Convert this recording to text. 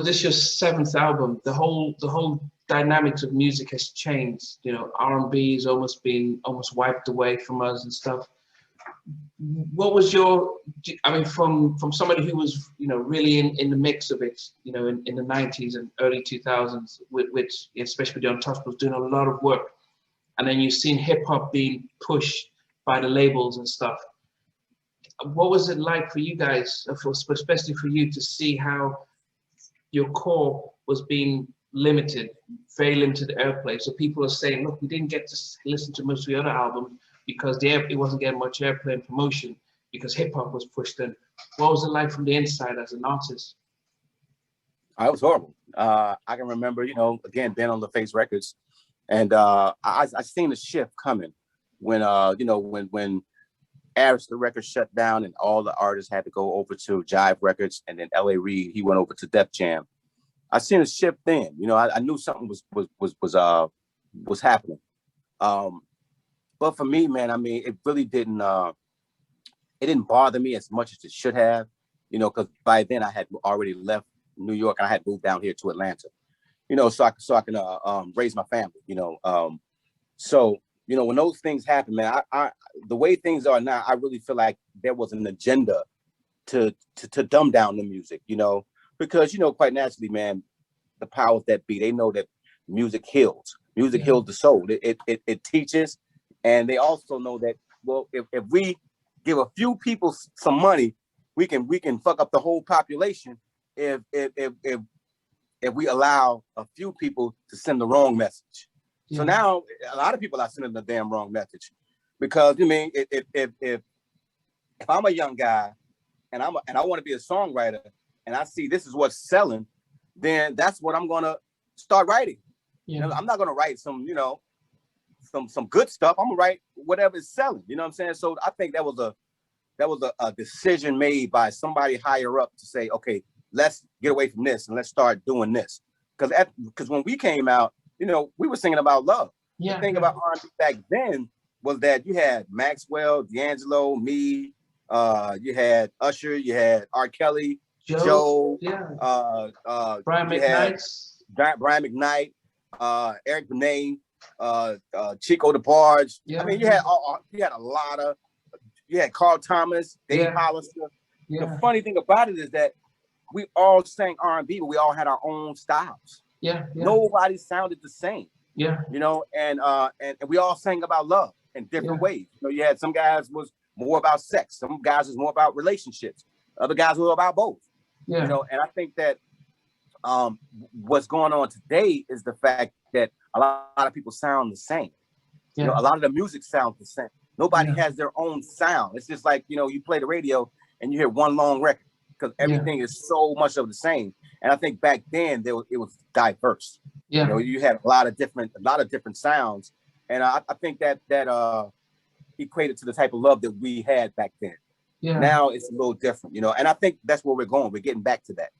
with this your seventh album, the whole dynamics of music has changed. You know, R&B has almost wiped away from us and stuff. What was your, I mean, from somebody who was, you know, really in the mix of it, you know, in the 90s and early 2000s, which especially the Untouchables doing a lot of work, and then you've seen hip hop being pushed by the labels and stuff. What was it like for you guys, especially for you, to see how your core was being limited, very limited airplay? So people are saying, look, we didn't get to listen to most of the other albums because it wasn't getting much airplay and promotion because hip hop was pushed in. What was it like from the inside as an artist? It was horrible. I can remember, you know, again, being on the Face Records, and I seen the shift coming when, you know, when Arista Records shut down and all the artists had to go over to Jive Records, and then L.A. Reid, he went over to Def Jam. I seen a shift then. You know, I knew something was happening. But for me, man, I mean, it really didn't bother me as much as it should have, you know, because by then I had already left New York and I had moved down here to Atlanta, you know, so I can raise my family, you know. So, you know, when those things happen, man, I the way things are now, I really feel like there was an agenda to dumb down the music, you know, because, you know, quite naturally, man, the powers that be, they know that music heals. Music heals the soul. It teaches. And they also know that, well, if we give a few people some money, we can fuck up the whole population if we allow a few people to send the wrong message. Yeah. So now a lot of people are sending the damn wrong message, because I mean, if I'm a young guy and I want to be a songwriter and I see this is what's selling, then that's what I'm gonna start writing. Yeah. You know, I'm not gonna write some, you know, some good stuff. I'm gonna write whatever is selling. You know what I'm saying? So I think that was a decision made by somebody higher up to say, okay, let's get away from this and let's start doing this. Because when we came out, you know, we were singing about love. Yeah. The thing about R&B back then was that you had Maxwell, D'Angelo, me, you had Usher, you had R. Kelly, Joe, Brian McKnight, Eric Benet, Chico DeBarge. Yeah. I mean, you had a lot of, you had Carl Thomas, Dave Hollister. Yeah. The funny thing about it is that we all sang R&B, but we all had our own styles. Yeah. Nobody sounded the same. Yeah. You know, and we all sang about love in different ways. You know, you had some guys was more about sex, some guys was more about relationships, other guys were about both. Yeah. You know, and I think that what's going on today is the fact that a lot of people sound the same. Yeah. You know, a lot of the music sounds the same. Nobody has their own sound. It's just like, you know, you play the radio and you hear one long record because everything is so much of the same. And I think back then it was diverse. Yeah. You know, you had a lot of different sounds. And I think that equated to the type of love that we had back then. Yeah. Now it's a little different, you know, and I think that's where we're going. We're getting back to that.